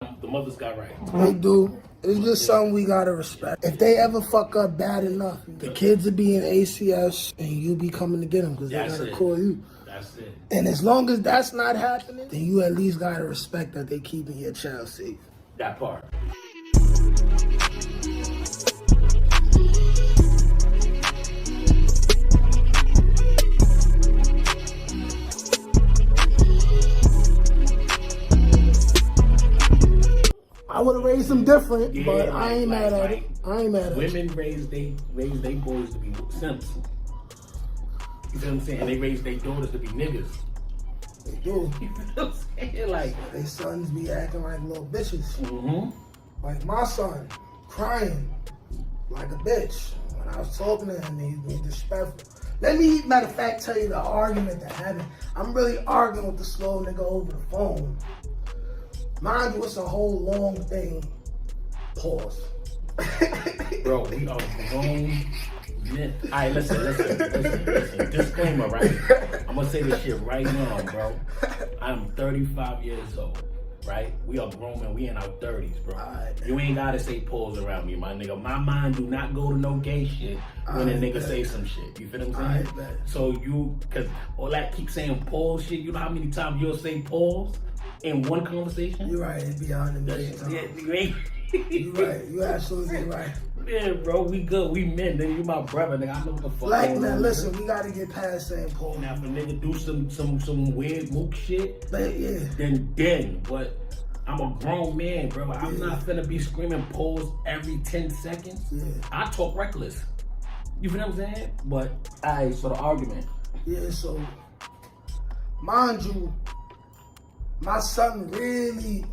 The mothers got right. They do. It's just something we gotta respect. If they ever fuck up bad enough, the kids will be in ACS and you be coming to get them because they gotta call you. That's it. And as long as that's not happening, then you at least gotta respect that they keeping your child safe. That part. I would have raised them different, Yeah, but I ain't mad at it. I ain't mad at it. Women raise they boys to be simps. You feel what I'm saying? And they raise their daughters to be niggas. They do. You feel what I'm saying? Like, They sons be acting like little bitches. mm-hmm. Like my son, crying like a bitch. When I was talking to him, he was disrespectful. Let me, matter of fact, tell you the argument that happened. I'm really arguing with the slow nigga over the phone. Mind you, it's a whole long thing. Pause. Bro, we are grown men. Alright, listen. Disclaimer, right? I'm gonna say this shit right now, bro. I'm 35 years old, right? We are grown men. We in our 30s, bro. Right. You ain't gotta say pause around me, my nigga. My mind do not go to no gay shit when a nigga say some shit. You feel what I'm saying? So cause all that keep saying pause shit, you know how many times you'll say pause in one conversation? You're right, it's beyond a million times. You're right, you're absolutely right. Yeah, bro, we good. We men, nigga. You my brother, nigga. I know what the fuck. Like, man, listen, we gotta get past saying Paul. Now, if a nigga do some weird mook shit, But yeah. then. But I'm a grown man, bro. I'm not finna be screaming pause every 10 seconds. Yeah. I talk reckless. You feel what I'm saying? But, alright, so the argument. Yeah, so, mind you, my son really,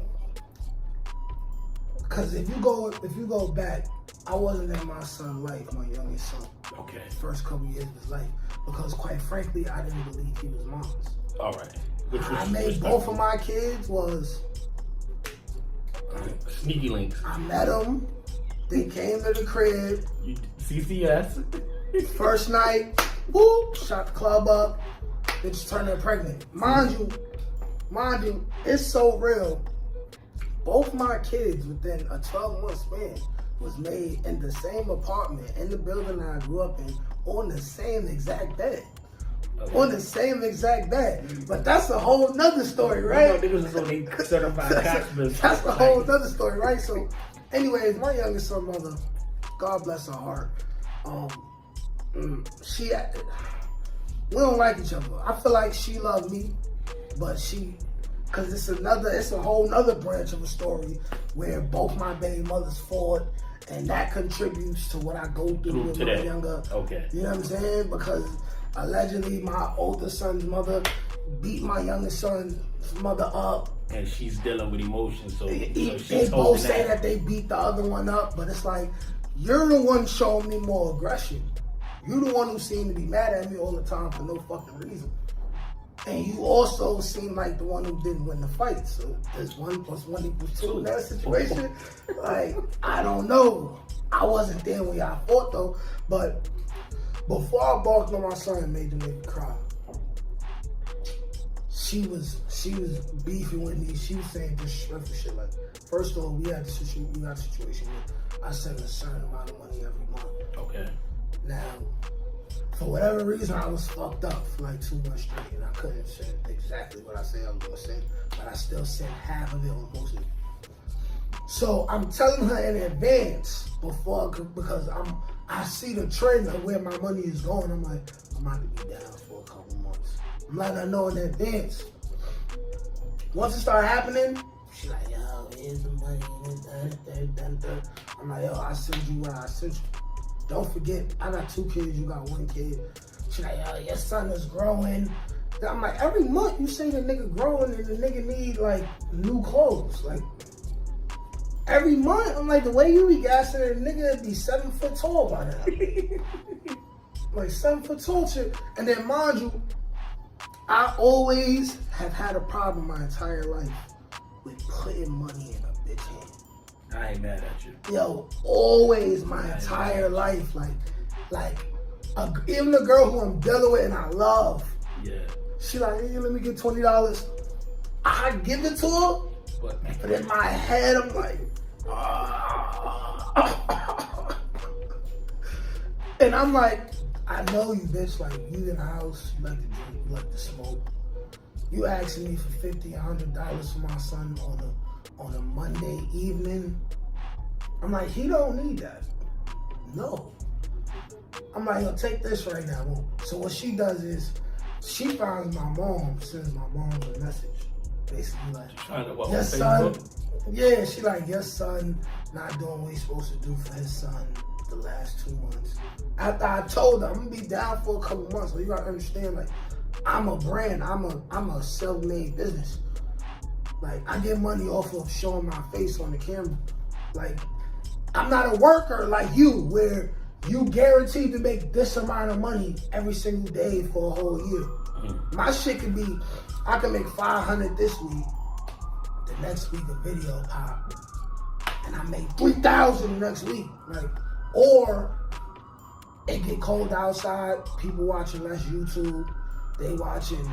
because if you go back, I wasn't in my son's life, my youngest son. Okay. First couple years of his life, because quite frankly, I didn't believe he was mine. All right. I made both of my kids was sneaky links. I met them. They came to the crib. CCS. First night, whoop, shot the club up. They just turned her pregnant. Mind you, it's so real. Both my kids within a 12-month span was made in the same apartment in the building I grew up in on the same exact bed. Okay. On the same exact bed. But that's a whole nother story, right? That's a whole nother story, right? So, anyways, my youngest son mother, God bless her heart, we don't like each other. I feel like she loved me, but because it's a whole nother branch of a story where both my baby mothers fought, and that contributes to what I go through with my younger. Okay. You know what I'm saying? Because allegedly my older son's mother beat my youngest son's mother up. And she's dealing with emotions, so they both say that they beat the other one up, but it's like, you're the one showing me more aggression. You're the one who seemed to be mad at me all the time for no fucking reason. And you also seem like the one who didn't win the fight. So there's 1 + 1 = 2 in that situation. Like, I don't know. I wasn't there when y'all fought though. But before I barked on my son and made the nigga cry, she was beefing with me. She was saying disrespectful shit. Like, first of all, we had a situation where I send a certain amount of money every month. Okay. Now, for whatever reason, I was fucked up for like 2 months straight, and I couldn't say exactly what I said I was gonna say, but I still sent half of it on posted. So I'm telling her in advance because I see the trend of where my money is going. I'm like, I'm about to be down for a couple months. I'm letting her know in advance. Once it started happening, she's like, yo, here's the money. I'm like, yo, I sent you what I sent you. Don't forget, I got 2 kids, you got 1 kid. She's like, yo, your son is growing. I'm like, every month you say the nigga growing and the nigga need like new clothes. Like, every month, I'm like, the way you be gassing the nigga be 7 foot tall by now. Like 7 foot tall shit. And then mind you, I always have had a problem my entire life with putting money in a bitch hand. I ain't mad at you. Yo, always my entire life, even the girl who I'm dealing with and I love, she like, hey, let me get $20. I give it to her, But in my head, I'm like, and I'm like, I know you, bitch. Like, you in the house, you like to drink, you like to smoke. You asking me for $50, $100 for my son on a Monday evening. I'm like, he don't need that. No. I'm like, yo, take this right now. So what she does is, she finds my mom, sends my mom a message. Basically like, your son, yeah, she like, your son not doing what he's supposed to do for his son the last 2 months. After I told her, I'm gonna be down for a couple months. So you gotta understand, like, I'm a brand, I'm a self-made business. Like, I get money off of showing my face on the camera. Like, I'm not a worker like you, where you guaranteed to make this amount of money every single day for a whole year. My shit could be, I can make 500 this week, the next week a video pop, and I make 3,000 next week. Like, or it get cold outside, people watching less YouTube, they watching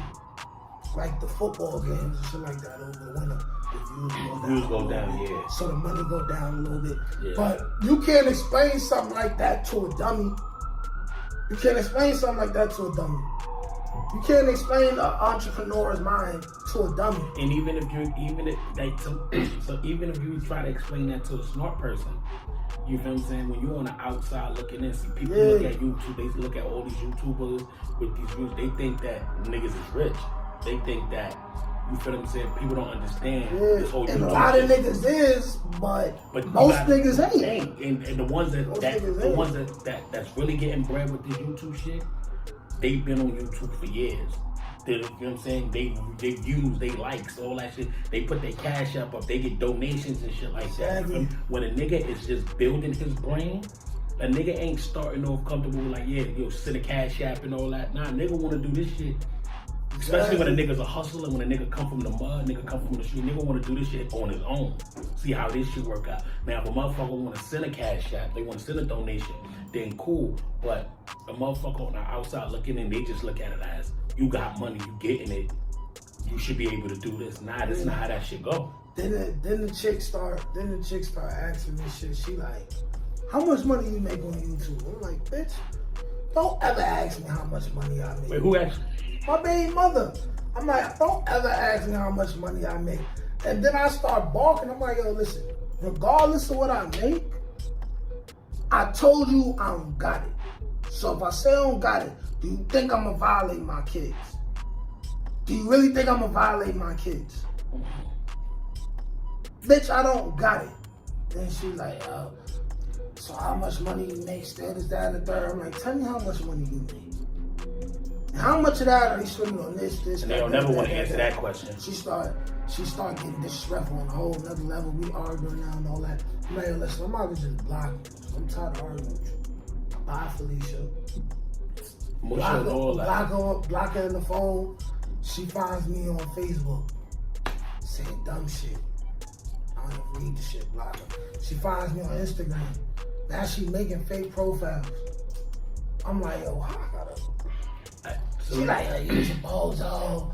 like the football games and shit like that over the winter. The views go down, yeah. So the money go down a little bit. Yeah. But you can't explain something like that to a dummy. You can't explain something like that to a dummy. You can't explain an entrepreneur's mind to a dummy. And even if you try to explain that to a smart person, you feel what I'm saying? When you're on the outside looking in, see people look at YouTube, they look at all these YouTubers with these views, they think that niggas is rich. They think that, you feel what I'm saying? People don't understand this whole and a lot of niggas is, but most niggas ain't. And the ones that's really getting bread with this YouTube shit, they've been on YouTube for years. You know what I'm saying? They views, they likes, all that shit. They put their cash up, they get donations and shit like that. When a nigga is just building his brain, a nigga ain't starting off comfortable like, send a cash app and all that. Nah, nigga wanna do this shit. Especially when a nigga's a hustler, when a nigga come from the mud, nigga come from the street, nigga wanna do this shit on his own. See how this shit work out. Now, if a motherfucker wanna send a cash app, they wanna send a donation, then cool. But a motherfucker on the outside looking in, they just look at it as, you got money, you getting it, you should be able to do this. Nah, that's not how that shit go. Then the chick start asking me shit. She like, how much money you make on YouTube? I'm like, bitch, don't ever ask me how much money I make. Wait, who asked you? My baby mother. I'm like, don't ever ask me how much money I make. And then I start barking. I'm like, yo, listen, regardless of what I make, I told you I don't got it. So if I say I don't got it, do you think I'm gonna violate my kids? Do you really think I'm gonna violate my kids? Bitch, I don't got it. Then she's like, so how much money you make, still this, that, and the third? I'm like, tell me how much money you make. How much of that are you spending on this? And they don't never want to answer that question. She start getting disrespectful on a whole another level. We arguing now and all that. I'm like, listen, I'm out to just block you. I'm tired of arguing with you. Bye, Felicia. Block her in the phone. She finds me on Facebook saying dumb shit. I don't even read the shit. Block her. She finds me on Instagram. Now she making fake profiles. I'm like, yo, how I gotta... She like, you a bozo,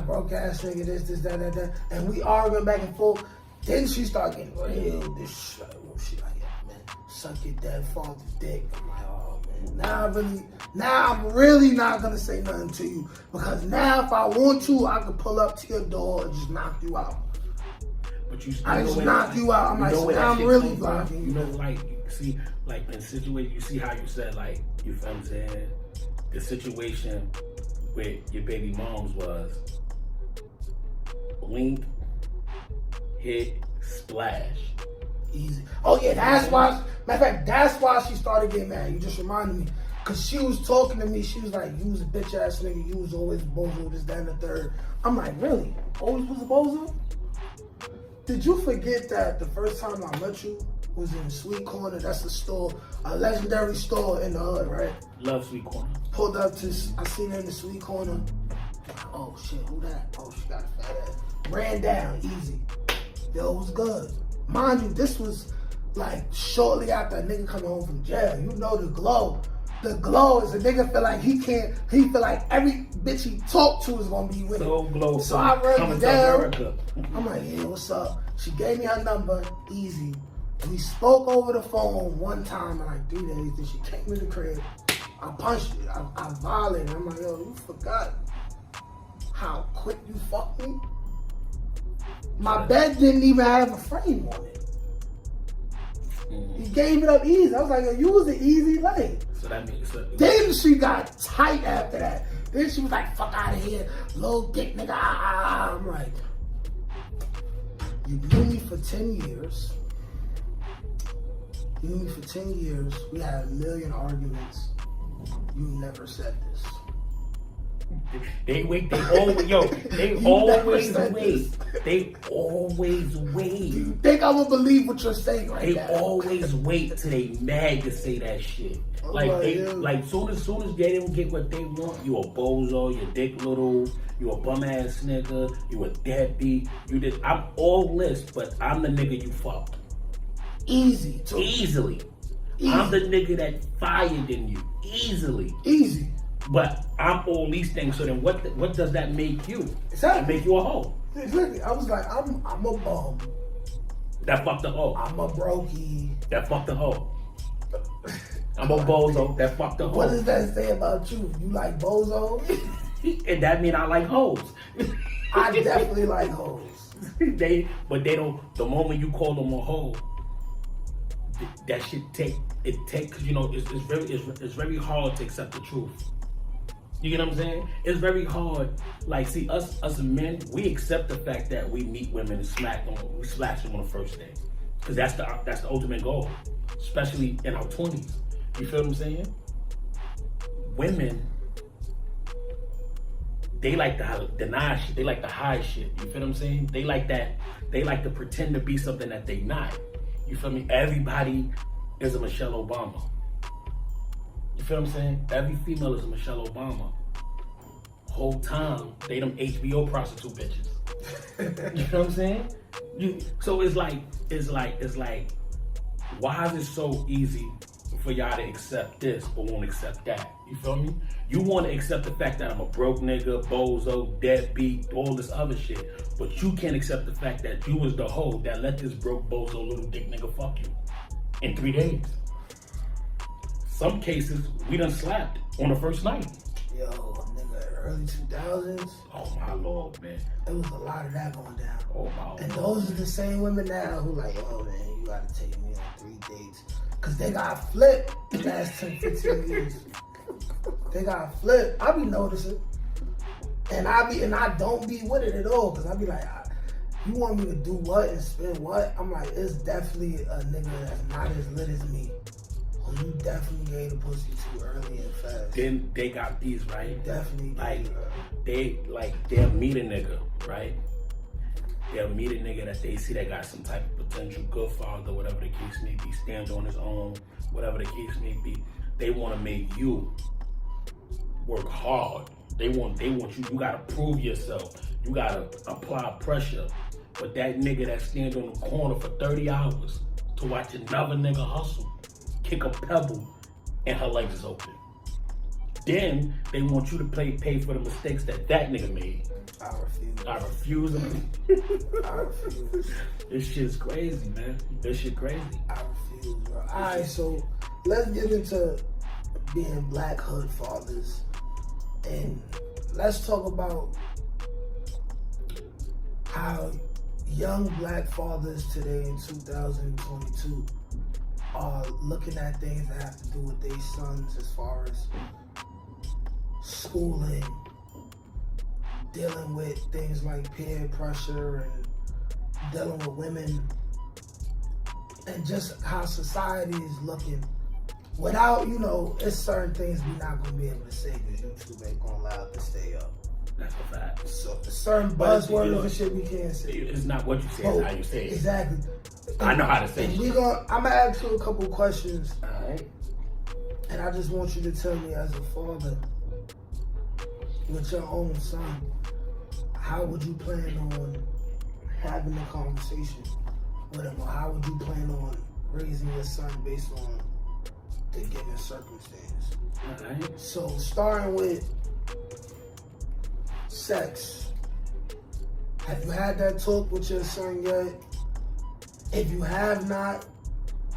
broke ass nigga, this, that. And we arguing back and forth. Then she start getting real disrespectful. She like, yeah, man, suck your dead father's dick. I'm like, oh man, now I'm really not gonna say nothing to you. Because now if I want to, I can pull up to your door and just knock you out. But you still I just knock you out. I'm like, so now I'm really blocking you. You know, like, see, like in situations, you see how you said, like, you feel what I'm saying? The situation with your baby moms was link, hit, splash. Easy. Oh yeah, that's why, matter of fact, that's why she started getting mad. You just reminded me. Cause she was talking to me, she was like, you was a bitch ass nigga, you was always a bozo, this, that, and the third. I'm like, really? Always was a bozo? Did you forget that the first time I met you was in Sweet Corner? That's a store, a legendary store in the hood, right? Love Sweet Corner. Pulled up to, I seen her in the Sweet Corner. Oh shit, who that? Oh, she got a fat ass. Ran down, easy. Yo, it was good. Mind you, this was like shortly after a nigga coming home from jail. You know the glow The glow is a nigga feel like he feel like every bitch he talk to is gonna be with him. So glow. So I wrote coming it to down. America. I'm like, yeah, what's up? She gave me her number, easy. We spoke over the phone one time in like 3 days. Then she came in the crib. I punched it. I violated. I'm like, yo, you forgot how quick you fucked me? My bed didn't even have a frame on it. He gave it up easy. I was like, yo, you was an easy lay. So that means... Then she got tight after that. Then she was like, fuck out of here, little dick nigga. I'm like, you knew me for 10 years. You knew me for 10 years. We had a million arguments. You never said this. They wait. They always They always wait. They always wait. You think I would believe what you're saying right now? They always wait till they mad to say that shit. Like soon as they don't get what they want, you a bozo, you dick little, you a bum ass nigga, you a deadbeat. I'm all this, but I'm the nigga you fucked. Easy too. Easily. I'm the nigga that fired in you. Easily. Easy. But I'm all these things. So then, what does that make you? Exactly. It make you a hoe. Exactly. I was like, I'm a bum. That fucked the hoe. I'm a brokey. That fucked the hoe. I'm a bozo. That fucked the hoe. What does that say about you? You like bozo? And that mean I like hoes. I definitely like hoes. They don't. The moment you call them a hoe, that shit takes. You know, it's very hard to accept the truth. You get what I'm saying? It's very hard. Like, see, us men, we accept the fact that we meet women and we slash them on the first day, because that's the ultimate goal, especially in our 20s. You feel what I'm saying? Women, they like to deny shit. They like to hide shit. You feel what I'm saying? They like that. They like to pretend to be something that they not. You feel me? Everybody is a Michelle Obama. You feel what I'm saying? Every female is a Michelle Obama. Whole time, they them HBO prostitute bitches. You know what I'm saying? So it's like, why is it so easy for y'all to accept this but won't accept that? You feel me? You want to accept the fact that I'm a broke nigga, bozo, deadbeat, all this other shit, but you can't accept the fact that you was the hoe that let this broke, bozo, little dick nigga fuck you in 3 days. Some cases, we done slapped on the first night. Yo, nigga, early 2000s. Oh my Lord, man. There was a lot of that going down. Oh my Lord. And those are the same women now who like, oh man, you gotta take me on 3 dates. Cause they got flipped the last 10, 15 years. They got flipped. I be noticing. And I don't be with it at all. Cause I be like, you want me to do what and spend what? I'm like, it's definitely a nigga that's not as lit as me. You definitely gave the pussy too early and fast. Then they got these, right? Definitely. They'll meet a nigga, right? They'll meet a nigga that they see that got some type of potential, good father, whatever the case may be, stands on his own, whatever the case may be. They want to make you work hard. They want you gotta prove yourself. You gotta apply pressure. But that nigga that stands on the corner for 30 hours to watch another nigga hustle, kick a pebble, and her legs is open. Then they want you to pay for the mistakes that nigga made. I refuse them. I refuse. This shit's crazy, man. This shit crazy. I refuse, bro. Alright, so let's get into being black hood fathers. And let's talk about how young black fathers today in 2022 are looking at things that have to do with their sons as far as schooling, dealing with things like peer pressure and dealing with women, and just how society is looking. Without, it's certain things we're not going to be able to say because YouTube ain't going to allow it to stay up. That's a fact. So certain buzzwords and shit we can't say. It's not what you say, it's how you say it. Exactly. I know how to say it. I'm going to ask you a couple questions. Alright. And I just want you to tell me, as a father, with your own son, how would you plan on having a conversation with him? Or how would you plan on raising your son based on the given circumstance. Alright. So starting with sex. Have you had that talk with your son yet? If you have not,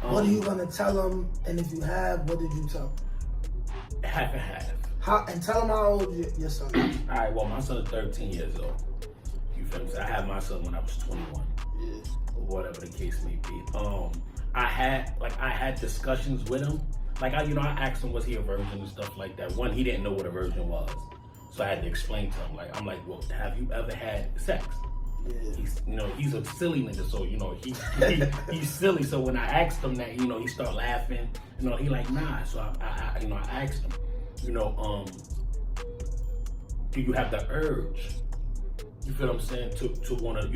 what are you gonna tell him? And if you have, what did you tell him? Half and half. And tell him how old your son is. Alright, well, my son is 13 years old. You feel me? So I had my son when I was 21. Yeah. Or whatever the case may be. I had discussions with him. Like, I asked him, was he a virgin and stuff like that. One, he didn't know what a virgin was. So I had to explain to him. Like, I'm like, well, have you ever had sex? Yeah. He's a silly nigga, so he's silly. So when I asked him that, he start laughing. He like, nah. So I asked him, do you have the urge? You feel what I'm saying? To want to,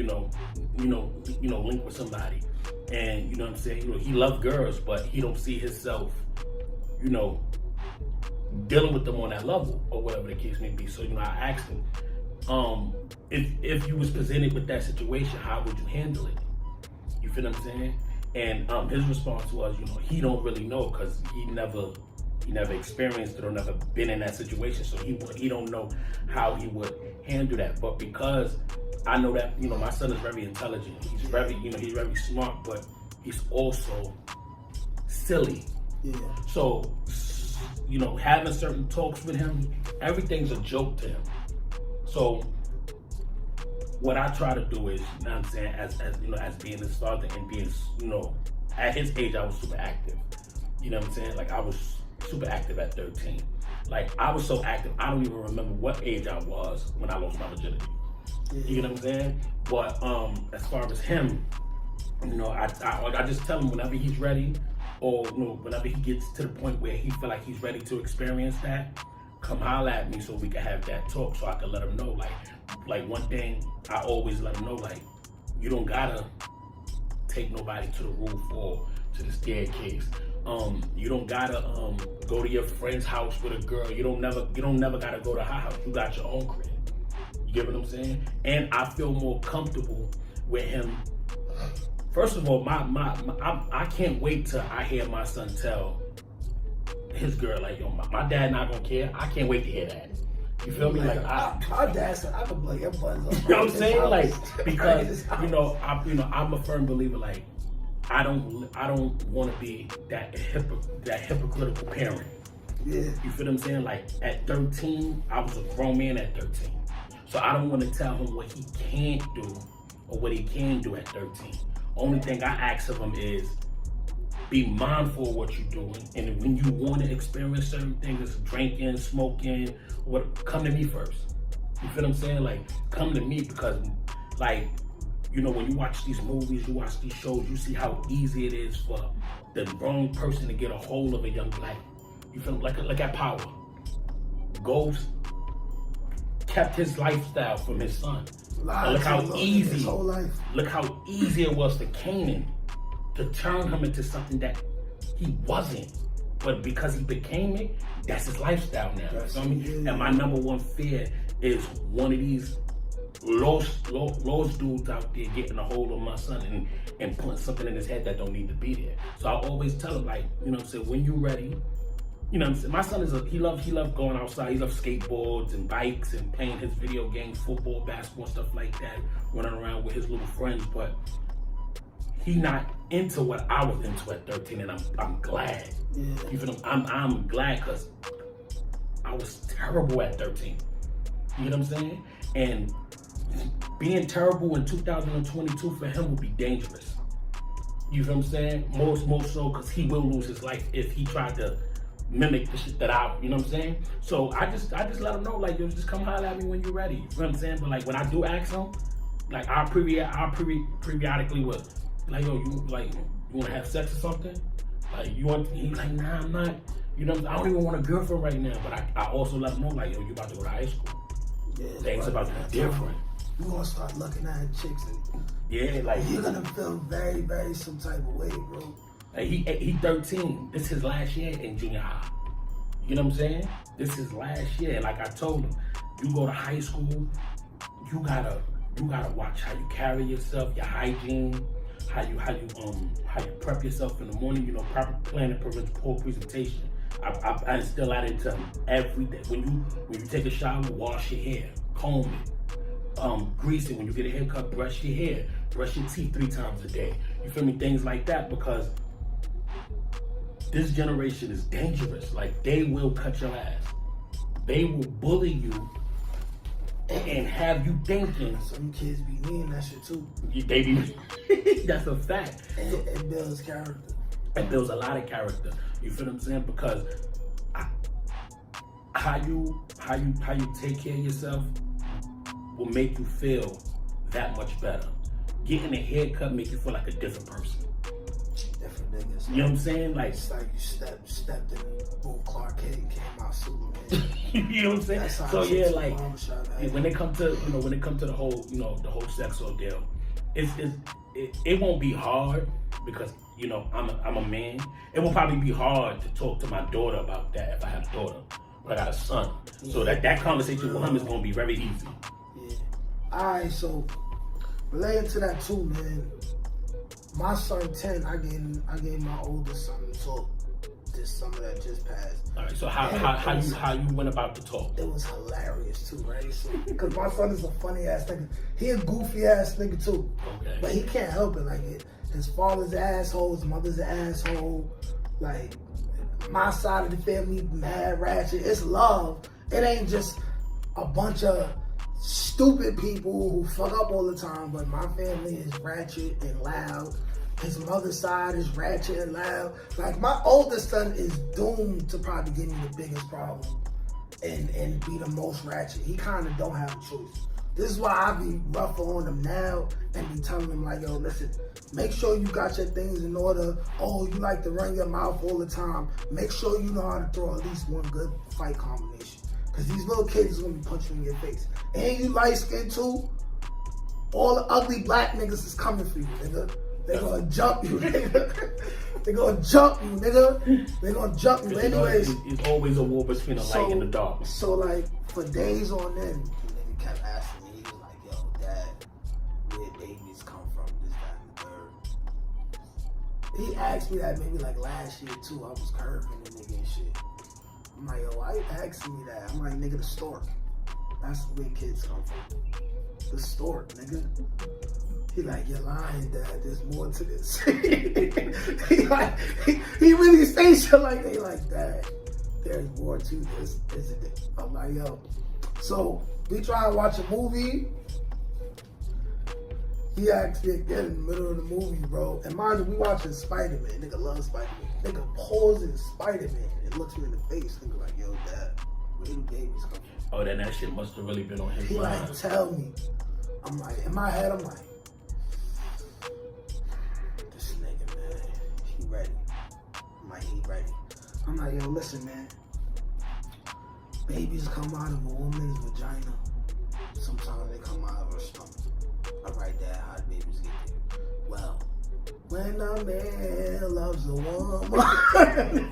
link with somebody, and you know what I'm saying. He loves girls, but he don't see himself, dealing with them on that level or whatever the case may be. So I asked him, if you was presented with that situation, how would you handle it? You feel what I'm saying? And his response was, he don't really know because he never experienced it or never been in that situation, so he don't know how he would handle that. But because I know that my son is very intelligent, he's very he's very smart, but he's also silly. Yeah. So having certain talks with him, everything's a joke to him. So what I try to do is, I'm saying, as being a father and being, at his age, I was super active. You know what I'm saying? Like, I was super active at 13. Like, I was so active, I don't even remember what age I was when I lost my virginity. Yeah. You know what I'm saying? But as far as him, I just tell him whenever he's ready, or whenever he gets to the point where he feel like he's ready to experience that, come holler at me so we can have that talk, so I can let him know. Like one thing I always let him know, like, you don't gotta take nobody to the roof or to the staircase. You don't gotta go to your friend's house with a girl. You don't never gotta go to her house. You got your own crib. You get what I'm saying? And I feel more comfortable with him. First of all, I can't wait till I hear my son tell his girl, like, yo, my dad not gonna care. I can't wait to hear that. You feel me? Like, my dad said I could blow your buttons up. You know what I'm saying? Like, because I'm a firm believer. Like, I don't want to be that hypocritical parent. Yeah. You feel what I'm saying? Like, at 13, I was a grown man at 13. So I don't want to tell him what he can't do or what he can do at 13. Only thing I ask of him is, be mindful of what you're doing, and when you want to experience certain things, drinking, smoking, come to me first. You feel what I'm saying? Like, come to me, because, like, when you watch these movies, you watch these shows, you see how easy it is for the wrong person to get a hold of a young black. You feel like at Power. Ghost kept his lifestyle from his son. Look how easy. His whole life. Look how easy it was for Kanan to turn him into something that he wasn't. But because he became it, that's his lifestyle now. You feel me? Yeah. And my number one fear is one of these lost dudes out there getting a hold of my son and putting something in his head that don't need to be there. So I always tell him, like, when you're ready, my son he loves going outside. He loves skateboards and bikes and playing his video games, football, basketball, stuff like that, running around with his little friends, but he not into what I was into at 13, and I'm glad. Yeah. You feel me? I'm glad, because I was terrible at 13. You know what I'm saying? And being terrible in 2022 for him would be dangerous. You feel what I'm saying? Most so, because he will lose his life if he tried to mimic the shit that you know what I'm saying? So I just let him know, like, yo, just come holler at me when you're ready. You know what I'm saying? But, like, when I do ask him, like, I'll periodically would, like, yo, you want to have sex or something? Like, he's like, nah, I'm not. I don't even want a girlfriend right now. But I also let him know, like, yo, you about to go to high school. Yeah, things about to be different. You gonna start looking at chicks and you're gonna feel very, very some type of way, bro. Like, he 13. This is his last year in junior high. You know what I'm saying? This is his last year. Like I told him, you go to high school, you gotta watch how you carry yourself, your hygiene. how you prep yourself in the morning. You know, proper planning prevents poor presentation. I instill that into them every day. When you take a shower, wash your hair, comb it, grease it. When you get a haircut, brush your hair, brush your teeth 3 times a day. You feel me? Things like that, because this generation is dangerous. Like, they will cut your ass. They will bully you and have you thinking. Some kids be needing that shit too. That's a fact. And it builds character. It builds a lot of character. You feel what I'm saying? Because how you take care of yourself will make you feel that much better. Getting a haircut make you feel like a different person. Different niggas. You know what I'm saying? Like, it's like you stepped in both Clark Kent and came out Superman. You know what I'm saying? So yeah, like when it comes to the whole the whole sex ordeal, it won't be hard because I'm a man. It will probably be hard to talk to my daughter about that if I have a daughter, but I got a son. So that conversation with him is gonna be very easy. Yeah. Alright, so relating to that too, man. My son 10, I gave my oldest son a talk this summer that just passed. All right, so how you went about the talk? It was hilarious too, right? So, because my son is a funny ass nigga. He a goofy ass nigga too. Okay. But he can't help it. Like, his father's an asshole, his mother's an asshole. Like, my side of the family mad ratchet. It's love. It ain't just a bunch of stupid people who fuck up all the time, but my family is ratchet and loud. His mother's side is ratchet and loud. Like, my oldest son is doomed to probably give me the biggest problem and be the most ratchet. He kind of don't have a choice. This is why I be rougher on him now and be telling him, like, yo, listen, make sure you got your things in order. Oh, you like to run your mouth all the time. Make sure you know how to throw at least one good fight combination. Because these little kids is going to be punching in your face. And you light skinned too, all the ugly black niggas is coming for you, nigga. They gonna jump you, nigga. They gonna jump you, nigga. They gonna jump you. Anyways. It's always a war between the light and the dark. So, like, for days on end, the nigga kept asking me, he was like, yo, Dad, where babies come from, this, that, and the third. He asked me that maybe like last year too. I was curving the nigga and shit. I'm like, yo, why you asking me that? I'm like, nigga, the stork. That's where kids come from. The stork, nigga. He like, you're lying, Dad. There's more to this. he really says shit like that. He like, Dad, there's more to this, isn't it? I'm like, yo. So we try to watch a movie. He asked me again in the middle of the movie, bro. And mind you, we watching Spider-Man. Nigga loves Spider-Man. Nigga pauses Spider-Man and looks me in the face. Nigga like, yo, Dad, where do babies come from? Oh, then that shit must have really been on his He mind. like, tell me. I'm like, in my head, I'm like, this nigga, man, he ready. I'm like, he ready. I'm like, yo, listen, man. Babies come out of a woman's vagina. Sometimes they come out of her stomach. All right, Dad, how do babies get there? Well, when a man loves a woman.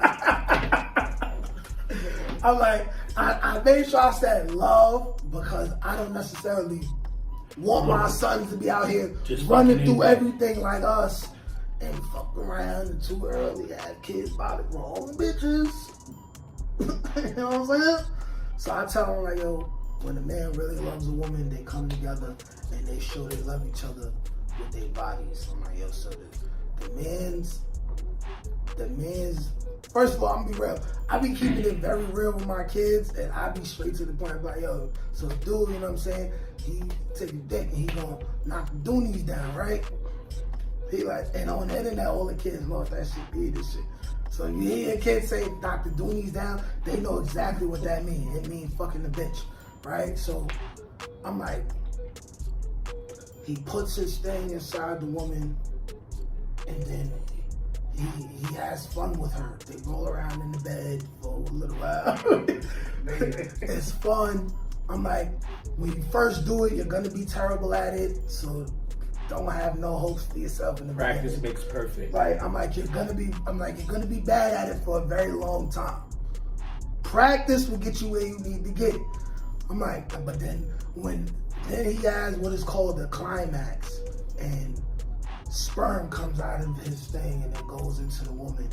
I'm like, I made sure I said love because I don't necessarily want my sons to be out here just running through everything like us and fuck around and too early, have kids by the wrong bitches. You know what I'm saying? So I tell them, like, yo, when a man really loves a woman, they come together and they show they love each other with their bodies. I'm like, yo, so the man's, first of all, I'm gonna be real. I be keeping it very real with my kids, and I be straight to the point, like, yo, so dude, you know what I'm saying? He take a dick and he gonna knock the doonies down, right? He like, and on the internet, all the kids know that shit be this shit. So you hear kids say knock the doonies down, they know exactly what that means. It means fucking the bitch, right? So I'm like, he puts his thing inside the woman, and then he has fun with her. They roll around in the bed for a little while. It's fun. I'm like, when you first do it, you're gonna be terrible at it, so don't have no hopes for yourself in the Practice beginning. makes perfect. Like, I'm like, you're gonna be bad at it for a very long time. Practice will get you where you need to get. I'm like, but then he has what is called the climax, and sperm comes out of his thing and it goes into the woman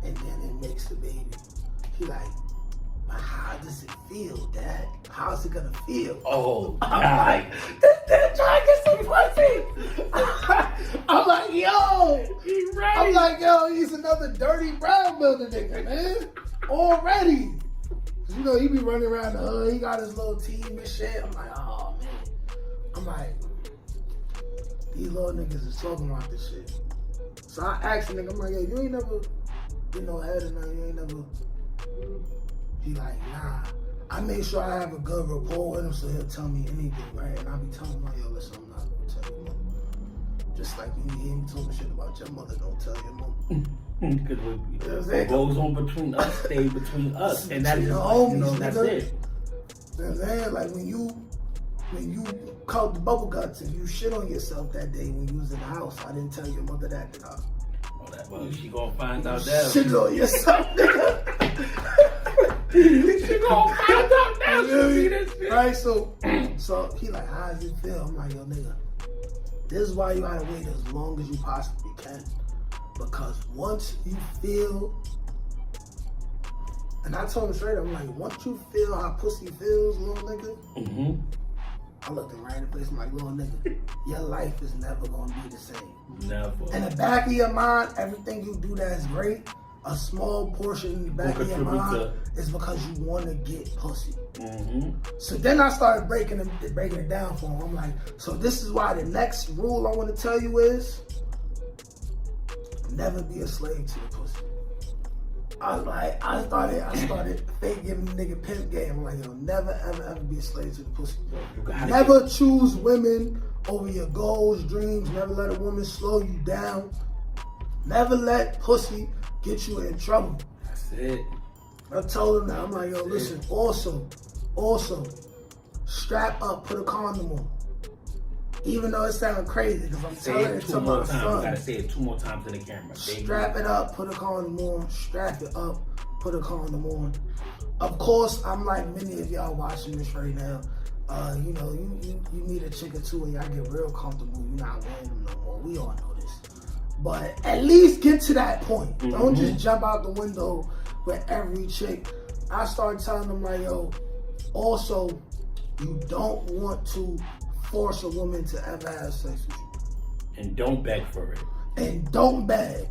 and then it makes the baby. He like, how does it feel, Dad? How's it gonna feel? Oh, I'm God. like, this nigga trying to get some pussy. I'm like, yo. He right. I'm like, yo, he's another dirty brown builder nigga, man. Already. You know, he be running around the hood. He got his little team and shit. I'm like, oh, man. I'm like, these little niggas is talking about this shit. So I asked the nigga, I'm like, yo, you ain't never been no head or nothing. You ain't never. He like, nah. I make sure I have a good rapport with him so he'll tell me anything, right? And I be telling him, like, yo, listen, I'm not gonna tell your mother. Just like when you hear me talking shit about your mother, don't tell your mother. Because what goes on between us stay between us. And that's just, homies, you know, that's it. You know what I'm saying? Like when you caught the bubble guts and you shit on yourself that day when you was in the house, I didn't tell your mother that, did I? Oh, that, well, she gonna find out that. Shit on yourself, nigga. She gonna find out now. See this shit. Right, so he like, how does it feel? I'm like, yo, nigga, this is why you gotta wait as long as you possibly can. Because once you feel, and I told him straight up, I'm like, once you feel how pussy feels, little nigga, Mm-hmm. I looked him right in the face, I'm like, little nigga, your life is never gonna be the same. Never. In the back of your mind, everything you do that's great, a small portion in the back of your mind is because you want to get pussy. Mm-hmm. So then I started breaking it down for him. I'm like, so this is why the next rule I want to tell you is never be a slave to the pussy. I was like, I started fake giving the nigga pimp game. I'm like, yo, never ever be a slave to the pussy. Never choose women over your goals, dreams. Never let a woman slow you down. Never let pussy get you in trouble. That's it. I told him that. I'm like, yo, listen, also, strap up, put a condom on. Even though it sounds crazy, because I'm telling it to my son. You gotta say it 2 more times in the camera. Strap it up, put a condom on. Strap it up, put a condom on. Of course, I'm like many of y'all watching this right now. You know, you meet a chick or two and y'all get real comfortable. You're not wearing them no more. We all know this. But at least get to that point. Mm-hmm. Don't just jump out the window with every chick. I started telling them, like, yo, also, you don't want to force a woman to ever have sex with you. And don't beg for it. And don't beg.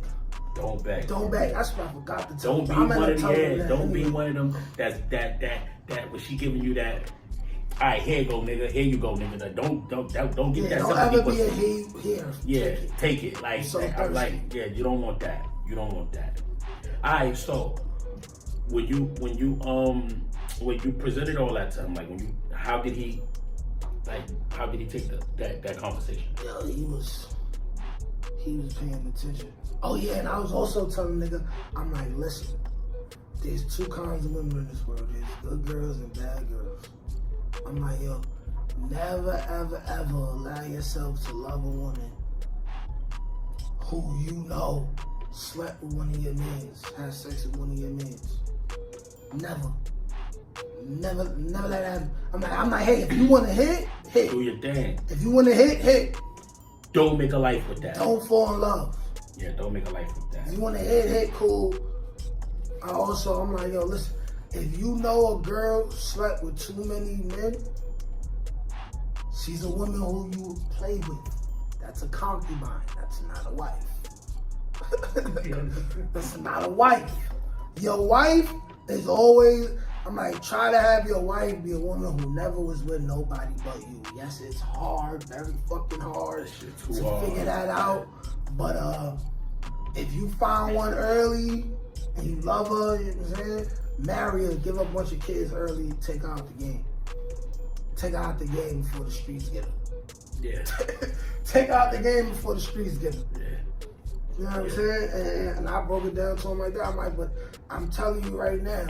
Don't beg. Don't beg. That's what I forgot to tell them. Don't be one of them that when she giving you that, all right, here you go, nigga. Here you go, nigga. Don't get that. Don't ever be a here. Yeah, take it. Like, I'm like, yeah, you don't want that. You don't want that. All right, so when you presented all that to him, like how did he take that conversation? Yo, he was paying attention. Oh yeah, and I was also telling nigga, I'm like, listen, there's 2 kinds of women in this world. There's good girls and bad girls. I'm like, yo, never, ever, ever allow yourself to love a woman who you know slept with one of your mans, had sex with one of your mans. Never let that happen. I'm like, hey, if you want to hit. Do your thing. If you want to hit. Don't make a life with that. Don't fall in love. Yeah, don't make a life with that. If you want to hit, cool. I'm like, yo, listen. If you know a girl slept with too many men, she's a woman who you play with. That's a concubine. That's not a wife. That's not a wife. Your wife is always, I'm like, try to have your wife be a woman who never was with nobody but you. Yes, it's hard, very fucking hard to figure that out. But if you find one early and you love her, you know what I'm saying? Marry her, give up a bunch of kids early, take her out the game. Take her out the game before the streets get her. Yeah. Take her out the game before the streets get her. Yeah. You know what I'm saying? And I broke it down to him like that. I'm like, but I'm telling you right now,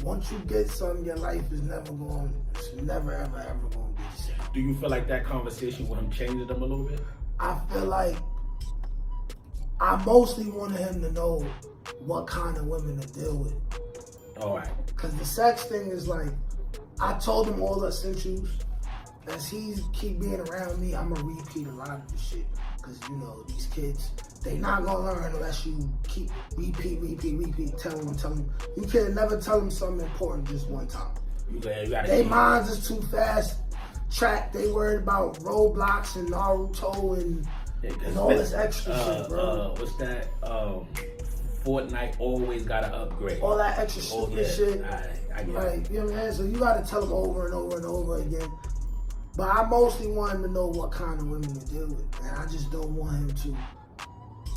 once you get something, your life is never going to be the same. Do you feel like that conversation with him changed him a little bit? I feel like I mostly wanted him to know what kind of women to deal with. All right. Because the sex thing is like, I told him all the essentials. As he keep being around me, I'm going to repeat a lot of this shit. Because, you know, these kids, they not gonna learn unless you keep repeat, tell them. You can never tell them something important just one time. They minds is too fast. Track, they worried about Roblox and Naruto and all this extra shit, bro. What's that? Fortnite always gotta upgrade. All that extra stupid shit. I get like, it. You know what I'm saying? So you gotta tell them over and over and over again. But I mostly want him to know what kind of women to deal with. And I just don't want him to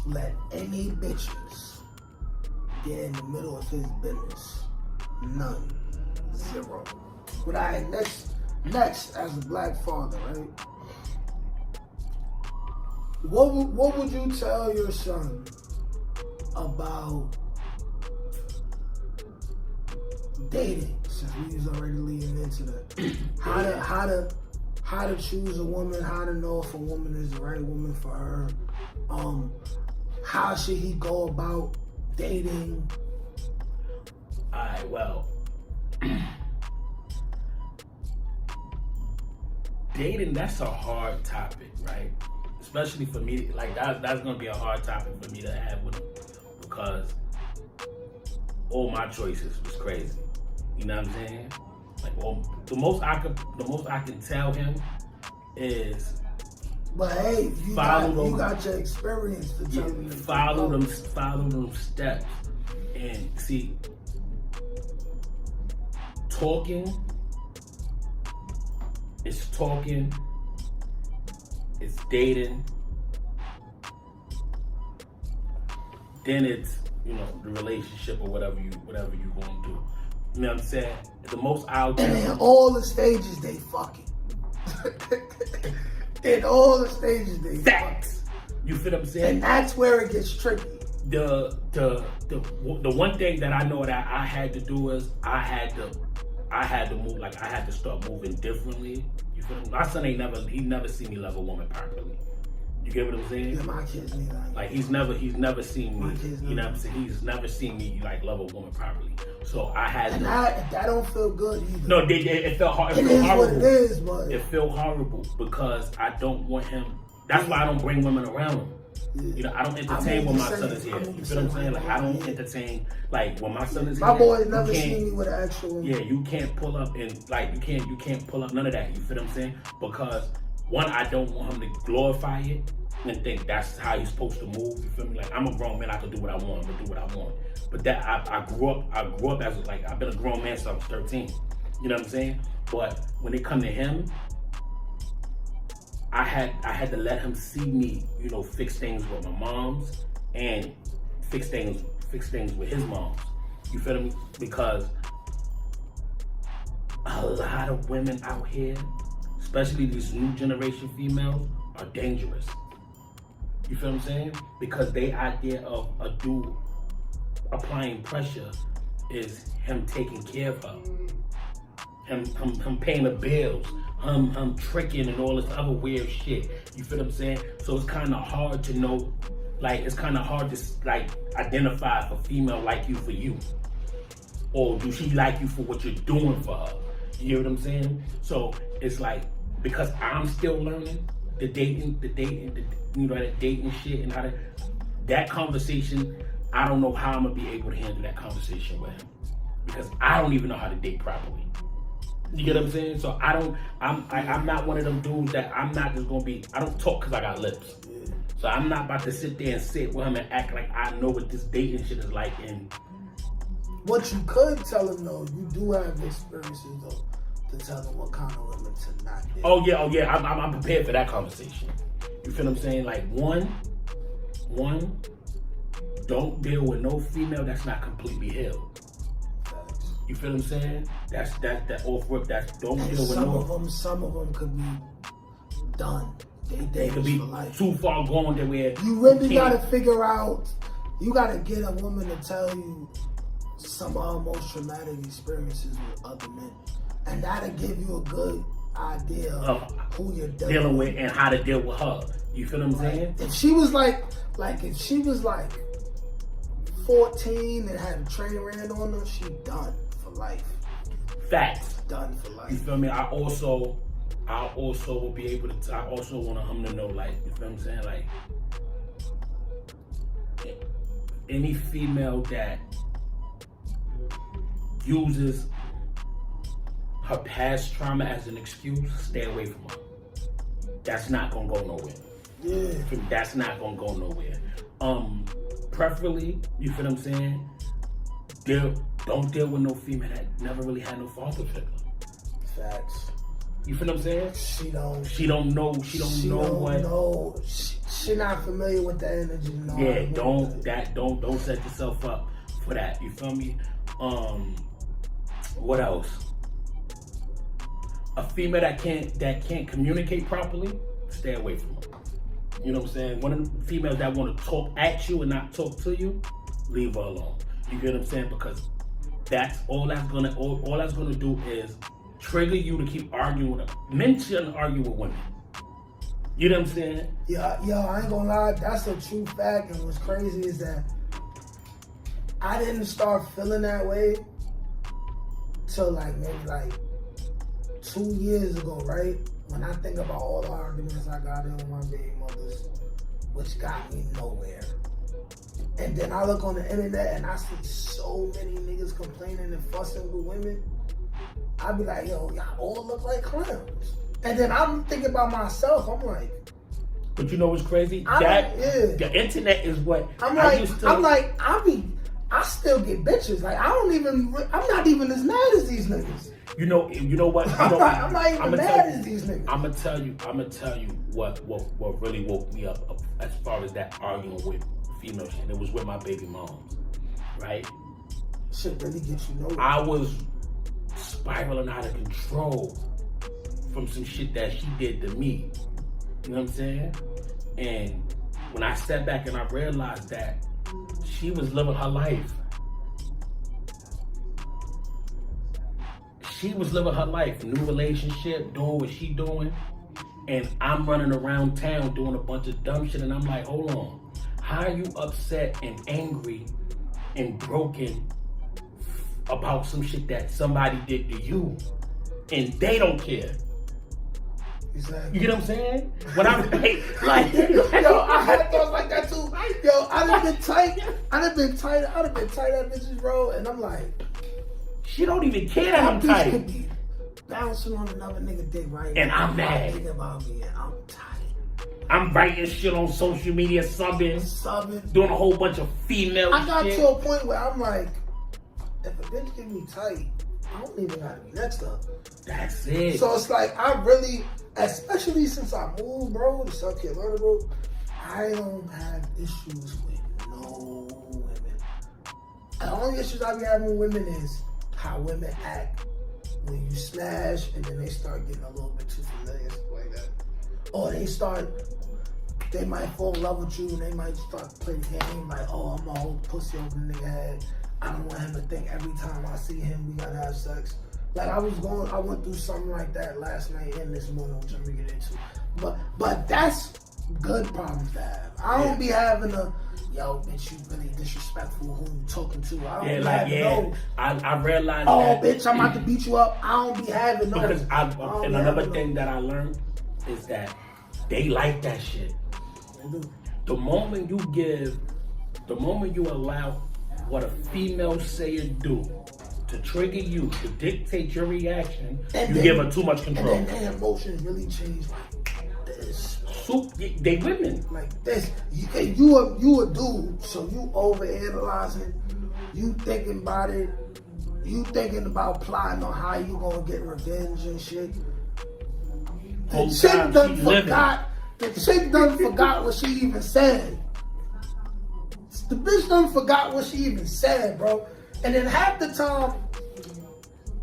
let any bitches get in the middle of his business. None. Zero. But next, as a black father, right? What would you tell your son about dating? Since we was already leading into that, how to choose a woman, how to know if a woman is the right woman for her. How should he go about dating? Alright, well. Dating, that's a hard topic, right? Especially for me, like that's gonna be a hard topic for me to have with him because all my choices was crazy. You know what I'm saying? Like, the most I can tell him is. But hey, you got your experience to tell me. Follow them steps, and see. Talking. It's dating. Then it's, you know, the relationship or whatever you going to do. You know what I'm saying? The most I'll do. And in all the stages, they fucking. In all the stages, they facts. You feel what I'm saying? And that's where it gets tricky. The one thing that I know that I had to do is I had to move, like I had to start moving differently. You feel me? My son he never seen me love a woman properly. You get what I'm saying? Yeah, my kids need that. Like he's never seen me. You know what I'm saying? He's never seen me like love a woman properly. So I had and to. That don't feel good either. No, it felt hard. It is horrible. What it is, but it felt horrible because I don't want him. That's why I don't bring women around him. Yeah. You know, I don't entertain when my son is here. You feel what I'm saying? Like I don't entertain like when my son is here. My boy never seen me with an actual woman. Yeah, you can't pull up and like you can't pull up none of that. You feel what I'm saying? Because one, I don't want him to glorify it and think that's how he's supposed to move. You feel me? Like I'm a grown man, I can do what I want. I'm gonna do what I want. But that I grew up as like I've been a grown man since I was 13. You know what I'm saying? But when it come to him, I had to let him see me, you know, fix things with my mom's and fix things with his mom's. You feel me? Because a lot of women out here, especially these new generation females, are dangerous. You feel what I'm saying? Because their idea of a dude applying pressure is him taking care of her. Him paying the bills. I'm tricking and all this other weird shit. You feel what I'm saying? So it's kind of hard to know, like, it's kind of hard to, like, identify if a female like you for you. Or do she like you for what you're doing for her? You hear what I'm saying? So it's like, because I'm still learning the dating, you know, that dating shit and how that conversation, I don't know how I'm going to be able to handle that conversation with him. Because I don't even know how to date properly. You get what I'm saying? So I'm not one of them dudes that I'm not just gonna be, I don't talk because I got lips. So I'm not about to sit there and sit with him and act like I know what this dating shit is like. And what you could tell him though, you do have experiences though, to tell him what kind of women to not date. Oh yeah, I'm prepared for that conversation. You feel what I'm saying? Like one, don't deal with no female that's not completely healed. You feel what I'm saying? That's that off rip. That's don't deal with no. Some of them could be done. They could be too far gone that where you really gotta figure out. You gotta get a woman to tell you some of her most traumatic experiences with other men, and that'll give you a good idea of who you're dealing with and how to deal with her. You feel what I'm saying? If she was like if she was like 14 and had a train ran on her, she done for life. Facts. Done for life. You feel me? I I also will be able to. I also want him to know, like, you feel what I'm saying, like, any female that uses her past trauma as an excuse, stay away from her. That's not gonna go nowhere. Yeah. That's not gonna go nowhere. Preferably, you feel what I'm saying? Don't deal with no female that never really had no father figure. Facts. You feel what I'm saying? She don't know what. No, she not familiar with the energy. No, Yeah, don't set yourself up for that. You feel me? What else? A female that can't communicate properly, stay away from her. You know what I'm saying? One of the females that want to talk at you and not talk to you, leave her alone. You get what I'm saying? Because that's all that's gonna do is trigger you to keep arguing with her. Men shouldn't argue with women. You know what I'm saying? Yeah, I ain't gonna lie, that's a true fact. And what's crazy is that I didn't start feeling that way till like maybe like 2 years ago, right? When I think about all the arguments I got in with my baby mothers, which got me nowhere. And then I look on the internet and I see so many niggas complaining and fussing with women. I be like, yo, y'all all look like clowns. And then I'm thinking about myself, I'm like, but you know what's crazy? The internet is what I still get bitches. Like I'm not even as mad as these niggas. You know what? I'm not even mad as these niggas. I'm gonna tell you what really woke me up as far as that arguing with female shit. It was with my baby mom, right? Shit really gets you nowhere. I was spiraling out of control from some shit that she did to me. You know what I'm saying? And when I sat back and I realized that she was living her life. She was living her life, new relationship, doing what she doing, and I'm running around town doing a bunch of dumb shit, and I'm like, hold on, how are you upset and angry and broken about some shit that somebody did to you, and they don't care? Exactly. You get what I'm saying? When I'm like, yo, I had thoughts like that too. Yo, I'd have been tight at bitches, bro, and I'm like, she don't even care that I'm tight. Could be bouncing on another nigga dick right now. And I'm mad. Thinking about me and I'm tight. I'm writing shit on social media, subbing, doing a whole bunch of female shit. I got to a point where I'm like, if a bitch get me tight, I don't even gotta be next up. That's it. So it's like, I really, especially since I moved, bro, to South Carolina, bro, I don't have issues with no women. The only issues I be having with women is how women act when you smash and then they start getting a little bit too familiar, stuff like that. Or they might fall in love with you and they might start playing game like, oh, I'm a whole pussy over the nigga head. I don't want him to think every time I see him we gotta have sex. Like I went through something like that last night and this morning, which I'm gonna get into. But that's good problems to have. I don't be having yo, bitch, you really disrespectful who you talking to. I don't I realized that. Oh, bitch, I'm about to beat you up. I don't be having no. Because and another thing that I learned is that they like that shit. They do. The moment you allow what a female say or do to trigger you, to dictate your reaction, you give her too much control. And then their emotions really change like this. They women. Like this. You a dude, so you overanalyzing, you thinking about it, you thinking about plotting on how you gonna get revenge and shit. The chick done forgot what she even said. The bitch done forgot what she even said, bro. And then half the time,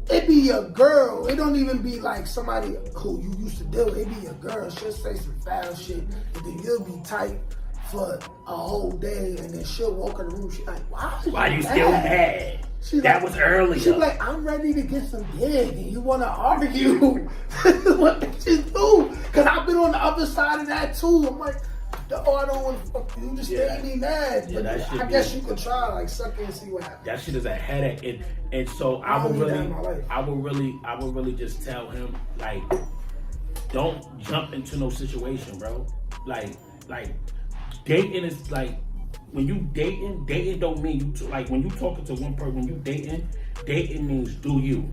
it be your girl. It don't even be like somebody who you used to deal with. It be your girl. She'll say some foul shit, and then you'll be tight for a whole day, and then she'll walk in the room. She's like, why you still mad? That was earlier. She's like, I'm ready to get some dick, and you want to argue. What bitches do? Because I've been on the other side of that too. I'm like, oh, I don't want to fuck you. Just made me mad. Yeah, but I guess you could try, like, suck it and see what happens. That shit is a headache, and so I would really just tell him, like, don't jump into no situation, bro. Like dating is like, when you dating don't mean you, like when you talking to one person, when you dating means do you.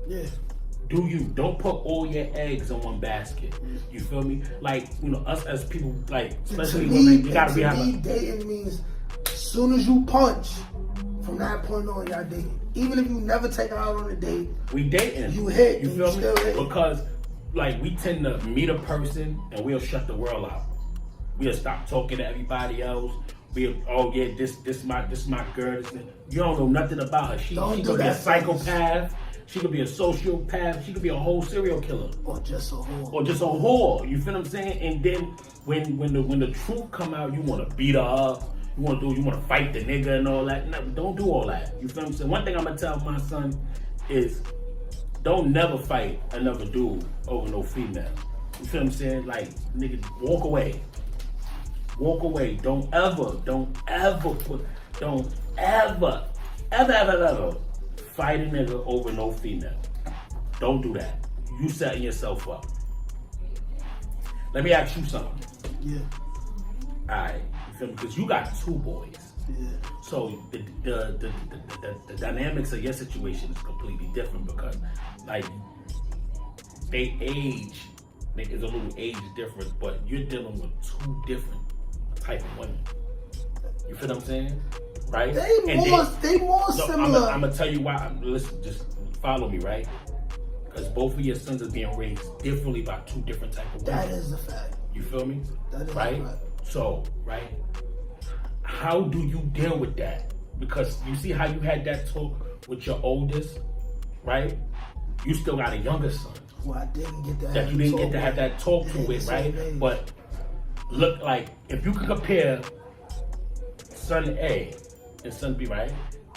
Yeah. Do you. Don't put all your eggs in one basket. You feel me? Like, you know, us as people, like, especially women, you gotta be having. Dating means as soon as you punch, from that point on, y'all dating. Even if you never take her out on a date, we dating. You hit. You feel me? Hit. Because, like, we tend to meet a person and we'll shut the world out. We'll stop talking to everybody else. Oh yeah, this my girl. You don't know nothing about her. She could be a psychopath. She could be a sociopath. She could be a whole serial killer. Or just a whore. You feel what I'm saying? And then when the truth come out, you want to beat her up. You want to fight the nigga and all that. No, don't do all that. You feel what I'm saying? One thing I'm gonna tell my son is, don't never fight another dude over no female. You feel what I'm saying? Like, nigga, walk away. Walk away. Don't ever fight a nigga over no female. Don't do that. You setting yourself up. Let me ask you something. Yeah. Alright, you feel me? Because you got 2 boys. Yeah. So the dynamics of your situation is completely different because, like, they age, there's a little age difference, but you're dealing with 2 different type of women. You feel what I'm saying? Right? They more similar. I'm gonna tell you why. Listen, just follow me, right? Because both of your sons are being raised differently by 2 different type of women. That is a fact. You feel me? That is right? A fact. So, right? How do you deal with that? Because you see how you had that talk with your oldest, right? You still got a younger son. Well, I didn't get to that you didn't get to have that talk to with, right? But look, like, if you could compare son A and son B, right?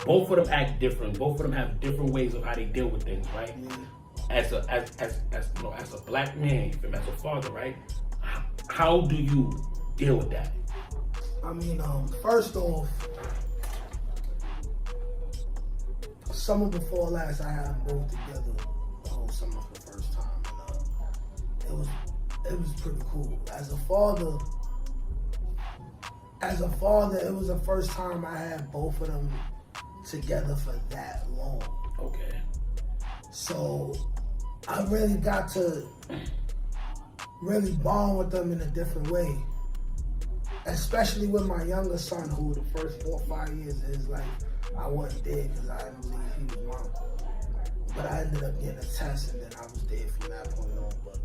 Both of them act different. Both of them have different ways of how they deal with things, right? Yeah. As a black man, as a father, right? How do you deal with that? I mean, first off, summer before last, I had them both together the whole summer for the first time, and it was pretty cool. As a father, it was the first time I had both of them together for that long. Okay. So I really got to really bond with them in a different way. Especially with my younger son, who the first 4 or 5 years of his life, I wasn't there because I didn't believe he was mine. But I ended up getting a test and then I was there from that point on. But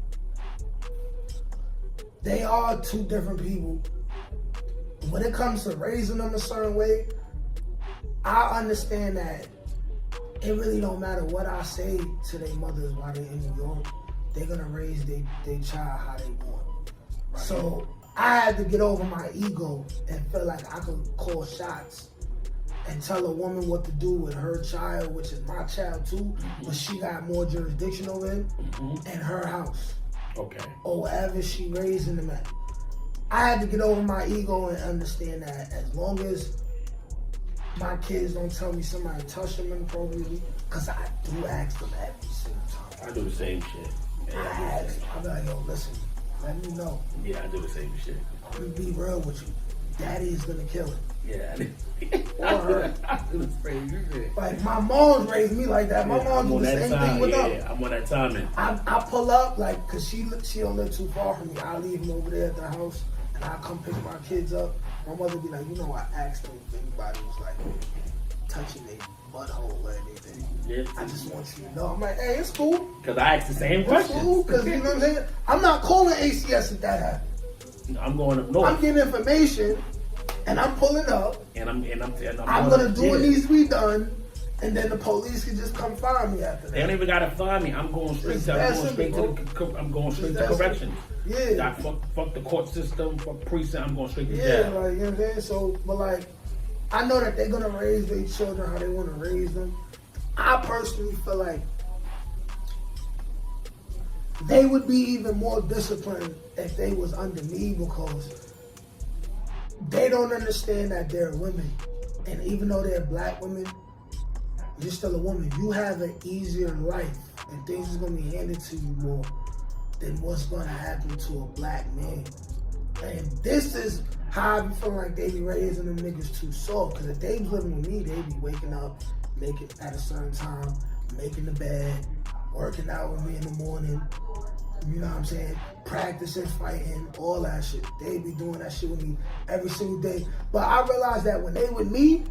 they are 2 different people. When it comes to raising them a certain way, I understand that it really don't matter what I say to their mothers while they're in New York. They're gonna raise their child how they want. Right. So I had to get over my ego and feel like I could call shots and tell a woman what to do with her child, which is my child too, but she got more jurisdiction over him, and her house. Okay. Or wherever she raising them at. I had to get over my ego and understand that as long as my kids don't tell me somebody touched them inappropriately, because I do ask them every single time. I do the same shit. I ask them, I'm like, yo, listen, let me know. Yeah, I do the same shit. I'm gonna be real with you. Daddy is gonna kill it. Yeah, Or her. I do the same shit. Like, my mom's raised me like that. My mom do the same thing with them. Yeah, I'm on that timing. I pull up, like, because she don't live too far from me. I leave them over there at the house, and I come pick my kids up. My mother be like, you know, I asked them if anybody was, like, touching their butthole or anything. Yeah. I just want you to know. I'm like, hey, it's cool. Because I asked the same question. It's cool, because, you know what I'm saying? I'm not calling ACS if that happens. I'm going up north. I'm getting information, and I'm pulling up. And I'm gonna do what needs to be done, and then the police can just come find me after that. They don't even gotta find me. I'm going straight to corrections. Yeah. Fuck the court system, fuck precinct. I'm going straight to jail. jail. Like, you know what I'm saying? So, but like, I know that they're gonna raise their children how they want to raise them. I personally feel like they would be even more disciplined if they was under me, because they don't understand that they're women. And even though they're black women, you're still a woman. You have an easier life, and things is gonna be handed to you more then what's gonna happen to a black man? And this is how I be feeling like they be raising them niggas too soft. Cause if they was living with me, they be waking up, making at a certain time, making the bed, working out with me in the morning. You know what I'm saying? Practicing, fighting, all that shit. They be doing that shit with me every single day. But I realized that when they with me,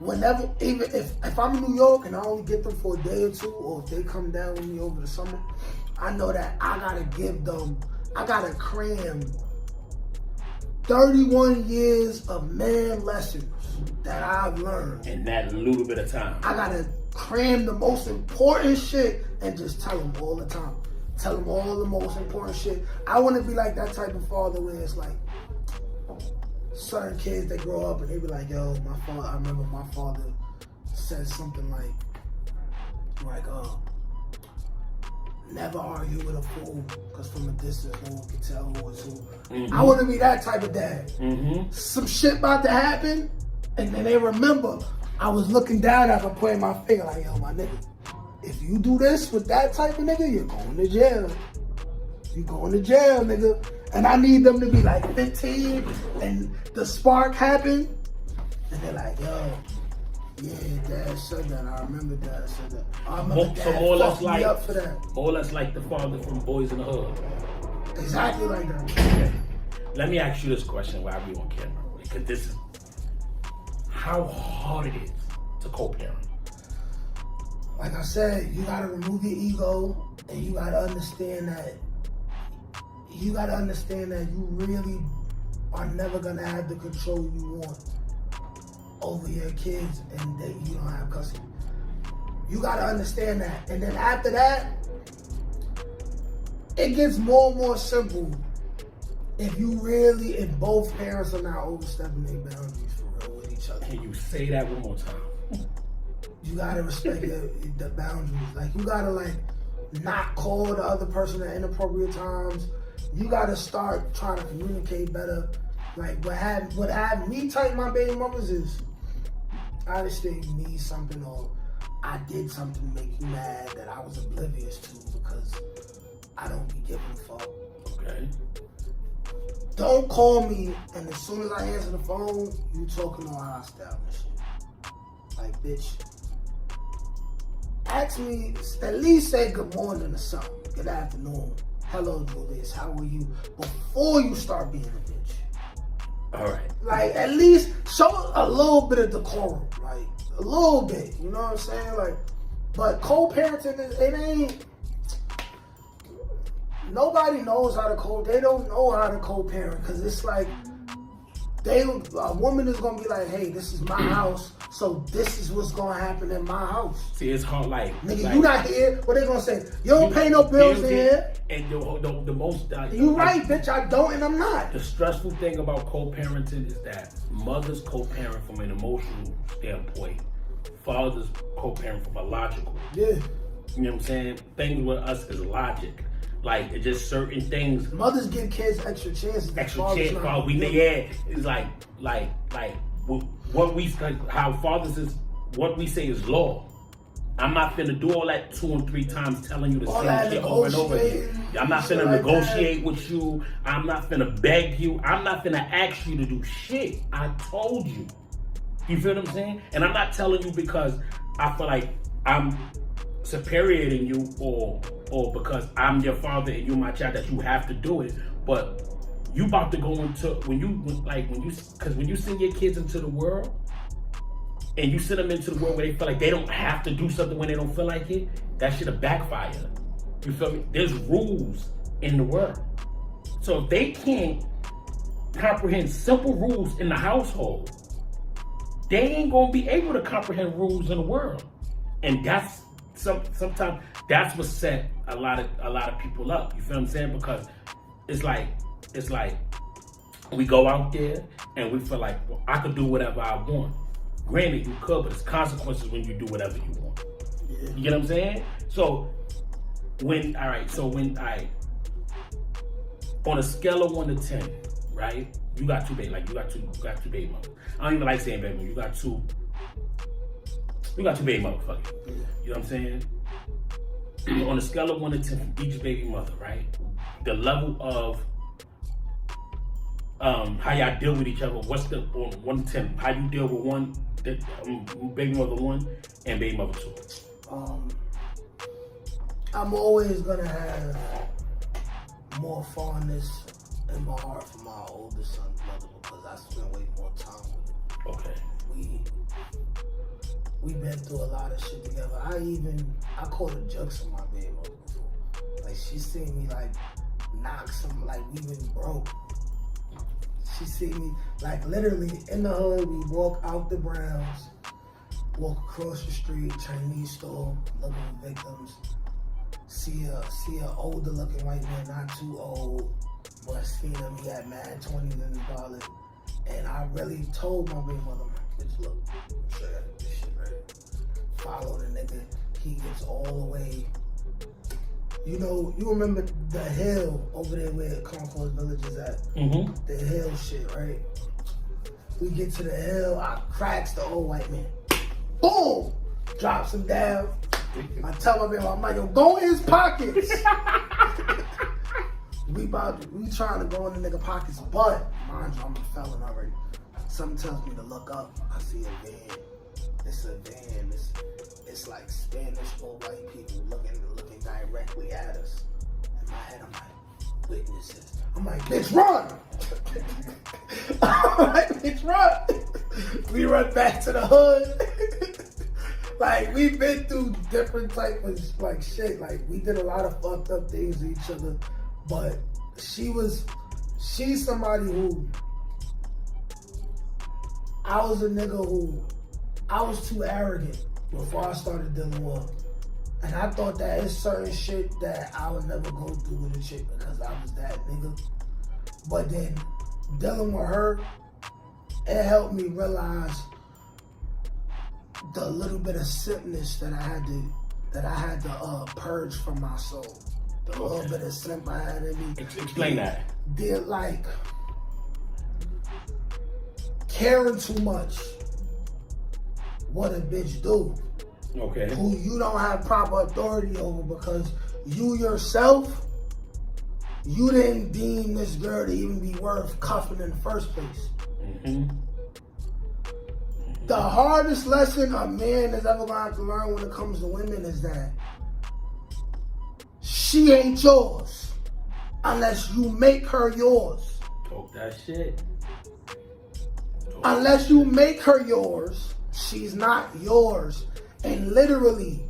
whenever, even if I'm in New York and I only get them for a day or two, or if they come down with me over the summer, I know that I gotta cram 31 years of man lessons that I've learned. In that little bit of time. I gotta cram the most important shit and just tell them all the time. Tell them all the most important shit. I want to be like that type of father where it's like certain kids that grow up and they be like, yo, I remember my father said something like, never argue with a fool, because from a distance no one can tell who is who. Mm-hmm. I want to be that type of dad. Mm-hmm. Some shit about to happen, and then they remember I was looking down after pointing my finger like, yo, my nigga, if you do this with that type of nigga, you're going to jail. You going to jail, nigga. And I need them to be like 15, and the spark happened, and they're like, yo, yeah, Dad said that. I remember Dad said that. I remember Dad so more or less like up for that. More or less like the father from Boys in the Hood. Exactly like that. Okay. Let me ask you this question while we on camera, because this is how hard it is to co-parent. Like I said, you gotta remove your ego, and you gotta understand that. You gotta understand that you really are never gonna have the control you want over your kids, and that you don't have custody. You gotta understand that. And then after that, it gets more and more simple if both parents are not overstepping their boundaries for real with each other. Can you say that one more time? You gotta respect the boundaries. Like, you gotta not call the other person at inappropriate times. You gotta start trying to communicate better. Like, what had me tight my baby mamas is, I understand you need something, or I did something to make you mad that I was oblivious to because I don't be giving a fuck. Okay. Don't call me, and as soon as I answer the phone, you talking all hostile and shit. Like, bitch, ask me, at least say good morning or something. Good afternoon. Hello, Julius. How are you? Before you start being a bitch. All right. Like, at least show a little bit of decorum. Like, a little bit. You know what I'm saying? Like, but co-parenting, it ain't. Nobody knows how to they don't know how to co-parent, because it's like, a woman is gonna be like, hey, this is my house, so this is what's gonna happen in my house. See, it's hard, nigga, you not here. What they gonna say? You don't pay no bills in here. And the most, you right, bitch. I don't, and I'm not. The stressful thing about co-parenting is that mothers co-parent from an emotional standpoint, fathers co-parent from a logical. Yeah. You know what I'm saying? Things with us is logic. Like, it's just certain things. Mothers give kids extra chances. Extra chance, it's like what we, how fathers is, what we say is law. I'm not finna do all that 2 and 3 times telling you the same shit over and over again. I'm not finna negotiate with you. I'm not finna beg you. I'm not finna ask you to do shit. I told you. You feel what I'm saying? And I'm not telling you because I feel like I'm superior than you, or because I'm your father and you're my child that you have to do it. But you about to go into, when you send your kids into the world, and you send them into the world where they feel like they don't have to do something when they don't feel like it, that shit'll backfire. You feel me? There's rules in the world. So if they can't comprehend simple rules in the household, they ain't gonna be able to comprehend rules in the world. And that's sometimes that's what set a lot of people up. You feel what I'm saying? Because it's like we go out there and we feel like, well, I could do whatever I want. Granted, you could, but it's consequences when you do whatever you want. Yeah. You get what I'm saying? So on a scale of 1 to 10, right? You got two baby mothers. I don't even like saying baby mothers. You got two baby motherfuckers. Yeah. You know what I'm saying? on a scale of 1 to 10 for each baby mother, right? The level of how y'all deal with each other. What's the on 1 to 10? How you deal with one, baby mother 1 and baby mother 2? I'm always gonna have more fondness in my heart for my oldest son's mother because I spend way more time with her. Okay. We've been through a lot of shit together. I caught a jokes on my baby mother before. Like she seen me like knock some, like we been broke. She seen me like literally in the hood. We walk out the Browns, walk across the street, Chinese store, looking at victims. See a older looking white man, not too old, but seen him. He had mad 20s in his wallet, and I really told my baby mother, bitch, look, I'm sure I did this shit right. Follow the nigga. He gets all the way. You know, you remember the hill over there where Concord Village is at? Mm-hmm. The hill shit, right? We get to the hill, I cracks the old white man. Boom! Drops him down. I tell my baby, I'm like, yo, go in his pockets. we trying to go in the nigga pockets, but mind you, I'm a felon already. Something tells me to look up. I see a van. It's a van. It's like Spanish or white people looking directly at us. In my head, I'm like, witnesses. I'm like, bitch, run! I'm like, bitch, run! We run back to the hood. Like, we've been through different type of like shit. Like, we did a lot of fucked up things to each other, but she's somebody who, I was a nigga who, I was too arrogant before I started dealing with her. And I thought that it's certain shit that I would never go through with a chick because I was that nigga. But then dealing with her, it helped me realize the little bit of simpness that I had to purge from my soul. The little bit of simp I had in me. Explain that. They're like caring too much. What a bitch do. Okay. Who you don't have proper authority over because you yourself, you didn't deem this girl to even be worth cuffing in the first place. Mm-hmm. The hardest lesson a man is ever going to have to learn when it comes to women is that she ain't yours unless you make her yours. Talk that shit. Unless you make her yours, she's not yours. And literally,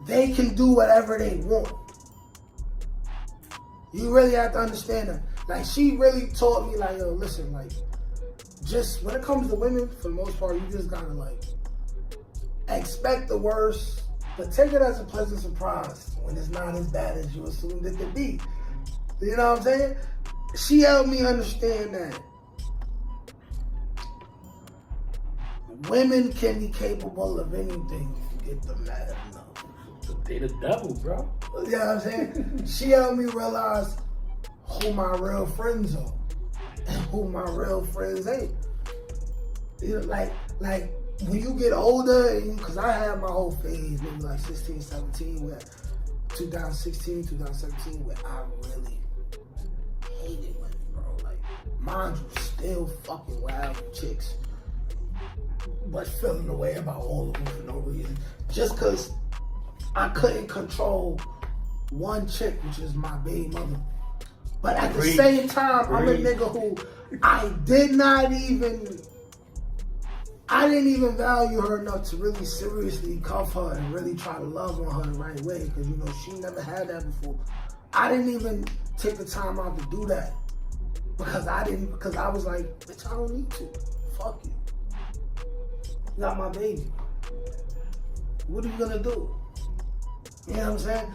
they can do whatever they want. You really have to understand that. Like, she really taught me, like, yo, listen, like, just when it comes to women, for the most part, you just gotta, like, expect the worst, but take it as a pleasant surprise when it's not as bad as you assumed it to be. You know what I'm saying? She helped me understand that women can be capable of anything if you get them mad enough. They the devil, bro. You know what I'm saying? She helped me realize who my real friends are and who my real friends ain't. You know, like when you get older, because I had my whole phase, maybe like 16, 17, where 2016, 2017, where I really hated women, bro. Like, mind you, still fucking wild chicks, but feeling the way about all of them for no reason. Just because I couldn't control one chick, which is my baby mother. But at the same time, I'm a nigga who I didn't even value her enough to really seriously cuff her and really try to love on her the right way. Because, you know, she never had that before. I didn't even take the time out to do that. Because I was like, bitch, I don't need to. Fuck you. Not my baby. What are you gonna do? You know what I'm saying?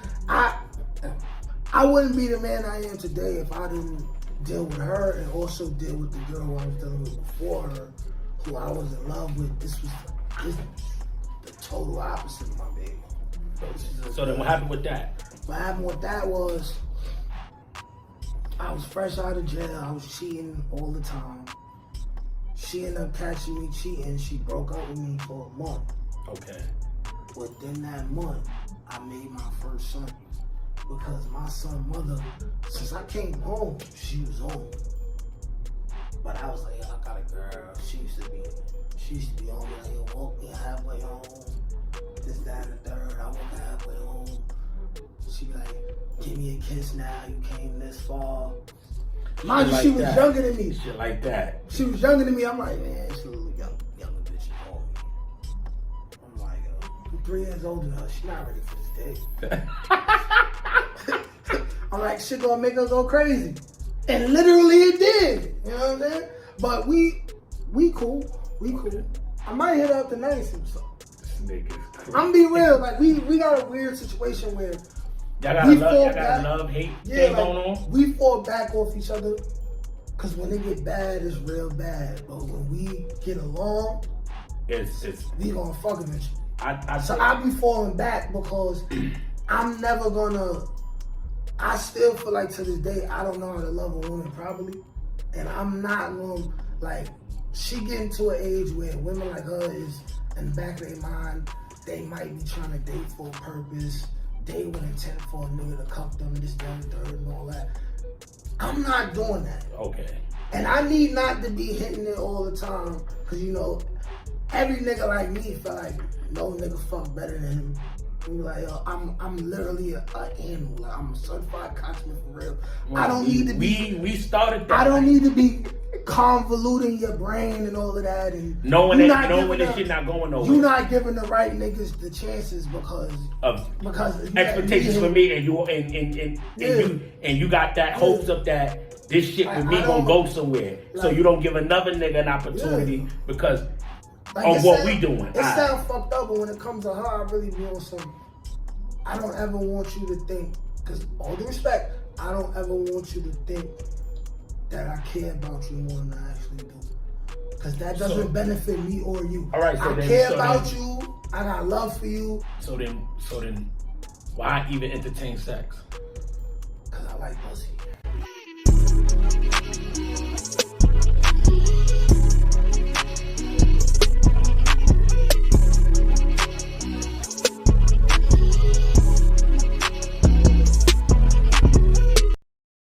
I wouldn't be the man I am today if I didn't deal with her and also deal with the girl who I was dealing with before her, who I was in love with. This was the total opposite of my baby. So then what happened with that? What happened with that was I was fresh out of jail. I was cheating all the time. She ended up catching me cheating. She broke up with me for a month. Okay. within that month, I made my first son. Because my son's mother, since I came home, she was home. But I was like, yo, I got a girl. She used to be on me like, yo, walk me halfway home. This, that, and the third. I walk halfway home. She be like, give me a kiss now. You came this far. Mind you, like she was that. younger than me. Shit like that. She was younger than me. I'm like, man, this little younger bitch is on me. I'm like, yo, I'm 3 years older than her. She not ready for this day. I'm like, shit gonna make her go crazy. And literally it did. You know what I'm saying? But we cool. We cool. I might hit her up tonight or something. I'm be real. Like, we got a weird situation where y'all got a love-hate thing going on? We fall back off each other. Because when it get bad, it's real bad. But when we get along, we gonna fuck eventually. I be falling back because I'm never gonna. I still feel like to this day I don't know how to love a woman properly, and I'm not gonna like. She getting to an age where women like her is in the back of their mind. They might be trying to date for a purpose. They with intent for a nigga to cuff them, this, that, and third, and all that. I'm not doing that. Okay. And I need not to be hitting it all the time, cause you know, every nigga like me feel like no nigga fuck better than him. And be like, yo, I'm literally an animal. Like, I'm a certified consummate for real. Well, I don't need to be. We started that. I don't need to be convoluting your brain and all of that, and knowing this shit not going nowhere. You're not giving the right niggas the chances because expectations for me, and you got that hopes of that this shit with me gonna go somewhere. Like, so you don't give another nigga an opportunity because of what we doing. It sounds fucked up, but when it comes to her, I really be on some. I don't ever want you to think, because all due respect, I don't ever want you to think that I care about you more than I actually do. Because that doesn't benefit me or you. All right, I care about you. I got love for you. So then, why even entertain sex? Because I like pussy.